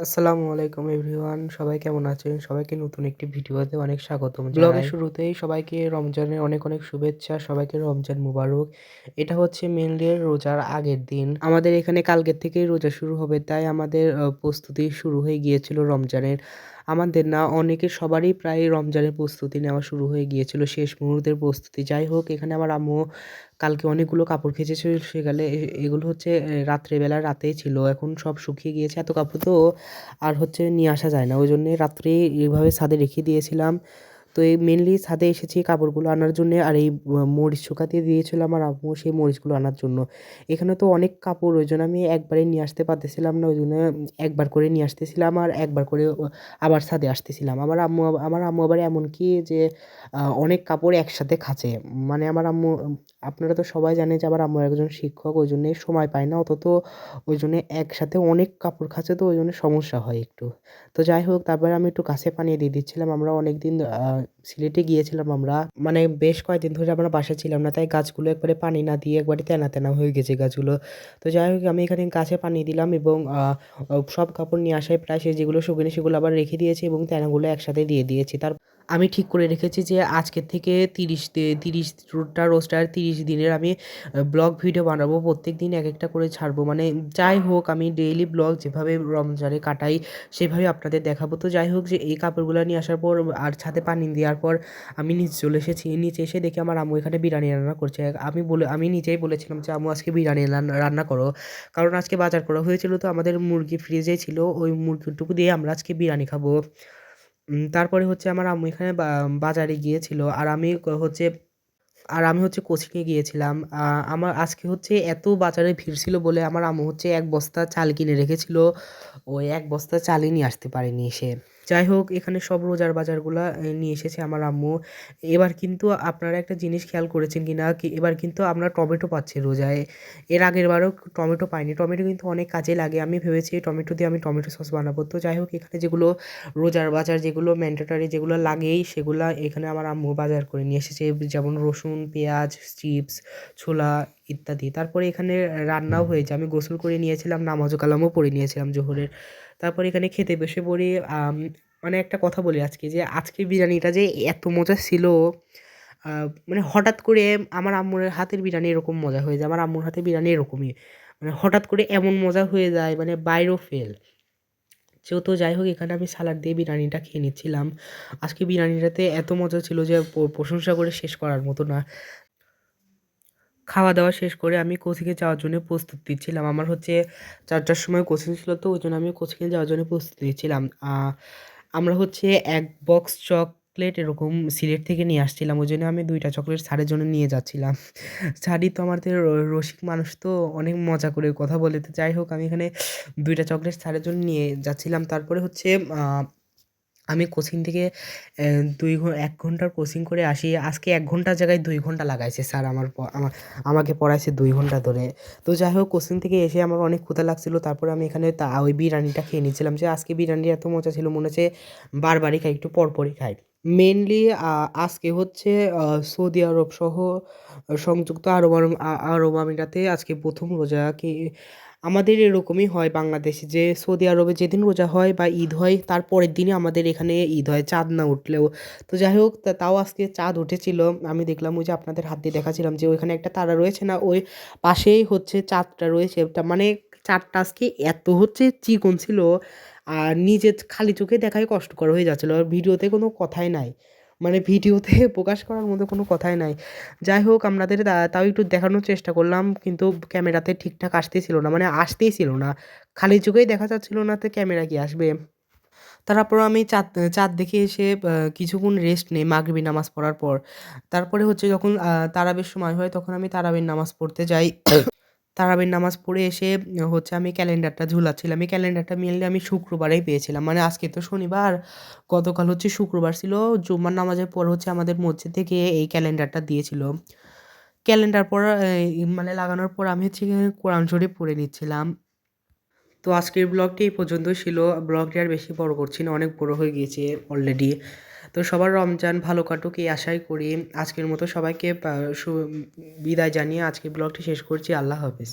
আসসালামু আলাইকুম এভরিওয়ান, সবাই কেমন আছেন? সবাইকে নতুন একটি ভিডিওতে অনেক স্বাগতম জানাই। ব্লগের শুরুতেই সবাইকে রমজানের অনেক অনেক শুভেচ্ছা। সবাইকে রমজান মুবারক। এটা হচ্ছে মেইনলি রোজার আগের দিন। আমাদের এখানে কালকের থেকেই রোজা শুরু হবে, তাই আমাদের প্রস্তুতি শুরু হয়ে গিয়েছিল রমজানের। আমাদের না, অনেকের সবারই প্রায় রমজানের প্রস্তুতি নেওয়া শুরু হয়ে গিয়েছিল, শেষ মুহূর্তের প্রস্তুতি। যাই হোক, এখানে আমার আম্মু কালকে অনেকগুলো কাপড় কেচেছিল, সেগুলো এগুলো হচ্ছে রাত্রেবেলা রাতেই ছিল, এখন সব শুকিয়ে গিয়েছে। এত কাপড় তো আর হচ্ছে নিয়ে আসা যায় না, ওই জন্যে রাত্রে এইভাবে ছাদে রেখে দিয়েছিলাম। তো এই মেনলি ছাদে এসেছি কাপড়গুলো আনার জন্যে, আর এই মরিচ শুকাতে দিয়েছিল আমার আম্মু, সেই মরিচগুলো আনার জন্য। এখানে তো অনেক কাপড়, ওই জন্য আমি একবারে নিয়ে আসতে পারতেছিলাম না, ওই জন্য একবার করে নিয়ে আসতেছিলাম আর একবার করে আবার ছাদে আসতেছিলাম। আমার আম্মু আবার এমন কি যে অনেক কাপড় একসাথে খাঁচে। মানে আমার আম্মু, আপনারা তো সবাই জানেন যে আমার আম্মু একজন শিক্ষক, ওই জন্যে সময় পায় না অত, তো ওই জন্যে একসাথে অনেক কাপড় খাঁচে, তো ওই জন্য সমস্যা হয় একটু। তো যাই হোক, তারপরে আমি একটু গাছে পানি দিয়ে দিচ্ছিলাম। আমরা অনেকদিন সিলেটে গিয়েছিলাম, আমরা মানে বেশ কয়েকদিন ধরে আমরা বাসায় ছিলাম না, তাই গাছগুলো একবারে পানি না দিয়ে একবারে তেনা তেনা হয়ে গেছে গাছগুলো। তো যাই হোক, আমি এখানে গাছে পানি দিলাম এবং সব কাপড় নিয়ে আসায় প্রায় সে যেগুলো শুকিয়ে সেগুলো আবার রেখে দিয়েছি এবং তেনাগুলো একসাথে দিয়ে দিয়েছি। আমি ঠিক করে রেখেছি যে আজকের থেকে 30টা রোস্টার 30 দিনের আমি ব্লগ ভিডিও বানাবো, প্রত্যেক দিন এক একটা করে ছাড়বো। মানে যাই হোক, আমি ডেইলি ব্লগ যেভাবে রমজানে কাটাই সেভাবে আপনাদের দেখাবো। তো যাই হোক, যে এই কাপড়গুলো নিয়ে আসার পর আর ছাদে পানি দেওয়ার পর আমি নিচে চলে এসেছি। নিচে এসে দেখি আমার আম্মু এখানে বিরিয়ানি রান্না করছে। আমি নিজেই বলেছিলাম যে আম্মু আজকে বিরিয়ানি রান্না করো, কারণ আজকে বাজার করা হয়েছিল, তো আমাদের মুরগি ফ্রিজে ছিল, ওই মুরগিটুকু দিয়ে আমরা আজকে বিরিয়ানি খাবো। তারপরে হচ্ছে আমার আম্মু এখানে বাজারে গিয়েছিল, আর আমি হচ্ছে কোচিংয়ে গিয়েছিলাম। আমার আজকে হচ্ছে এত বাজারে ভিড় ছিল বলে আমার আম্মু হচ্ছে 1 বস্তা চাল কিনে রেখেছিল, ওই 1 বস্তা চালই নিয়ে আসতে পারেনি সে। যাই হোক, এখানে সব রোজার বাজারগুলা নিয়ে এসেছে আমার আম্মু। এবার কিন্তু আপনারা একটা জিনিস খেয়াল করেছেন কিনা, কি এবার কিন্তু আমরা টমেটো পাচ্ছি রোজায়। এর আগের বারও টমেটো পাইনি। টমেটো কিন্তু অনেক কাজে লাগে, আমি ভেবেছি টমেটো দিয়ে আমি টমেটো সস বানাবো। তো যাই হোক, এখানে যেগুলো রোজার বাজার, যেগুলো ম্যান্ডেটরি, যেগুলো লাগেই, সেগুলা এখানে আমার আম্মু বাজার করে নিয়ে এসেছে, যেমন রসুন, পেঁয়াজ, চিপস, ছোলা ইত্যাদি। তারপরে এখানে রান্নাও হয়েছে, আমি গোসল করে নিয়েছিলাম, নামাজও কালামও পড়ে নিয়েছিলাম জোহরের। তারপরে এখানে খেতে বসে পড়ি। মানে একটা কথা বলি আজকে, যে আজকের বিরিয়ানিটা যে এত মজা ছিল, মানে হঠাৎ করে আমার আম্মুর হাতের বিরিয়ানি এরকম মজা হয়ে যায়, আমার আম্মুর হাতের বিরিয়ানি এরকমই, মানে হঠাৎ করে এমন মজা হয়ে যায়, মানে বাইরেও ফেল। তো যাই হোক, এখানে আমি সালাড দিয়ে বিরিয়ানিটা খেয়ে নিচ্ছিলাম। আজকে বিরিয়ানিটাতে এত মজা ছিল যে প্রশংসা করে শেষ করার মতো না। খাওয়া দাওয়া শেষ করে আমি কোচিংয়ে যাওয়ার জন্য প্রস্তুতি নিচ্ছিলাম। আমার হচ্ছে 4টার সময় কোচিং ছিল, তো ওই জন্য আমি কোচিংয়ে যাওয়ার জন্য প্রস্তুতি নিচ্ছিলাম। আমরা হচ্ছে 1 বক্স চকলেট এরকম সিলেট থেকে নিয়ে আসছিলাম, ওই জন্য আমি 2টা চকলেট স্যারের জন্য নিয়ে যাচ্ছিলাম। স্যারই তো আমাদের রসিক মানুষ, তো অনেক মজা করে কথা বলে। তো যাই হোক, আমি এখানে 2টা চকলেট স্যারের জন্য নিয়ে যাচ্ছিলাম। তারপরে হচ্ছে আমি কোচিং থেকে 1 ঘন্টার কোচিং করে আসি। আজকে 1 ঘন্টার জায়গায় 2 ঘন্টা লাগাইছে স্যার আমাকে পড়াইছে 2 ঘন্টা ধরে। তো যাই হোক, কোচিং থেকে এসে আমার অনেক ক্ষুধা লাগছিল, তারপরে আমি এখানে ওই বিরিয়ানিটা খেয়ে নিচ্ছিলাম। যে আজকে বিরিয়ানি এত মজা ছিল, মনে হচ্ছে বারবারই খাই, একটু পরপরই খাই। মেইনলি আজকে হচ্ছে সৌদি আরব সহ সংযুক্ত আরব আমিরাতে আজকে প্রথম রোজা। আমাদের এরকমই হয় বাংলাদেশে, যে সৌদি আরবে যেদিন রোজা হয় বা ঈদ হয়, তার পরের দিনই আমাদের এখানে ঈদ হয়, চাঁদ না উঠলেও। তো যাই হোক, তাও আজকে চাঁদ উঠেছিল। আমি দেখলাম, ওই যে আপনাদের হাত দিয়ে দেখাচ্ছিলাম যে ওইখানে একটা তারা রয়েছে না, ওই পাশেই হচ্ছে চাঁদটা রয়েছে। মানে চাঁদটা আজকে এত হচ্ছে চিকন ছিল, আর নিজে খালি চোখে দেখাই কষ্টকর হয়ে যাচ্ছিলো, আর ভিডিওতে কোনো কথাই নাই, মানে ভিডিওতে প্রকাশ করার মতো কোনো কথাই নাই। যাই হোক, আপনাদের তাও একটু দেখানোর চেষ্টা করলাম, কিন্তু ক্যামেরাতে ঠিকঠাক আসতেছিল না, মানে আসতেই ছিল না, খালি চোখেই দেখা যাচ্ছিল না, তো ক্যামেরা কি আসবে। তারপর আমি চাঁদ চাঁদ দেখে এসে কিছুক্ষণ রেস্ট নেই মাগরিবি নামাজ পড়ার পর। তারপরে হচ্ছে যখন তারাবির সময় হয়, তখন আমি তারাবির নামাজ পড়তে যাই। তারাবির নামাজ পড়ে এসে হচ্ছে আমি ক্যালেন্ডারটা ঝুলাচ্ছিলাম। এই ক্যালেন্ডারটা মেনলি আমি শুক্রবারেই পেয়েছিলাম। মানে আজকে তো শনিবার, গতকাল হচ্ছে শুক্রবার ছিল। জুম্মার নামাজের পর হচ্ছে আমাদের মসজিদ থেকে এই ক্যালেন্ডারটা দিয়েছিল। ক্যালেন্ডার পড়া মানে লাগানোর পর আমি হচ্ছে গিয়ে কোরআন শরীফ পড়ে নিচ্ছিলাম। তো আজকের ব্লগটি এই পর্যন্তই ছিল। ব্লগটি আর বেশি বড় করছি না, অনেক বড় হয়ে গিয়েছে অলরেডি। তো সবার রমজান ভালো কাটুক এই আশাই করি। আজকের মতো সবাইকে বিদায় জানিয়ে আজকের ব্লগটি শেষ করছি। আল্লাহ হাফেজ।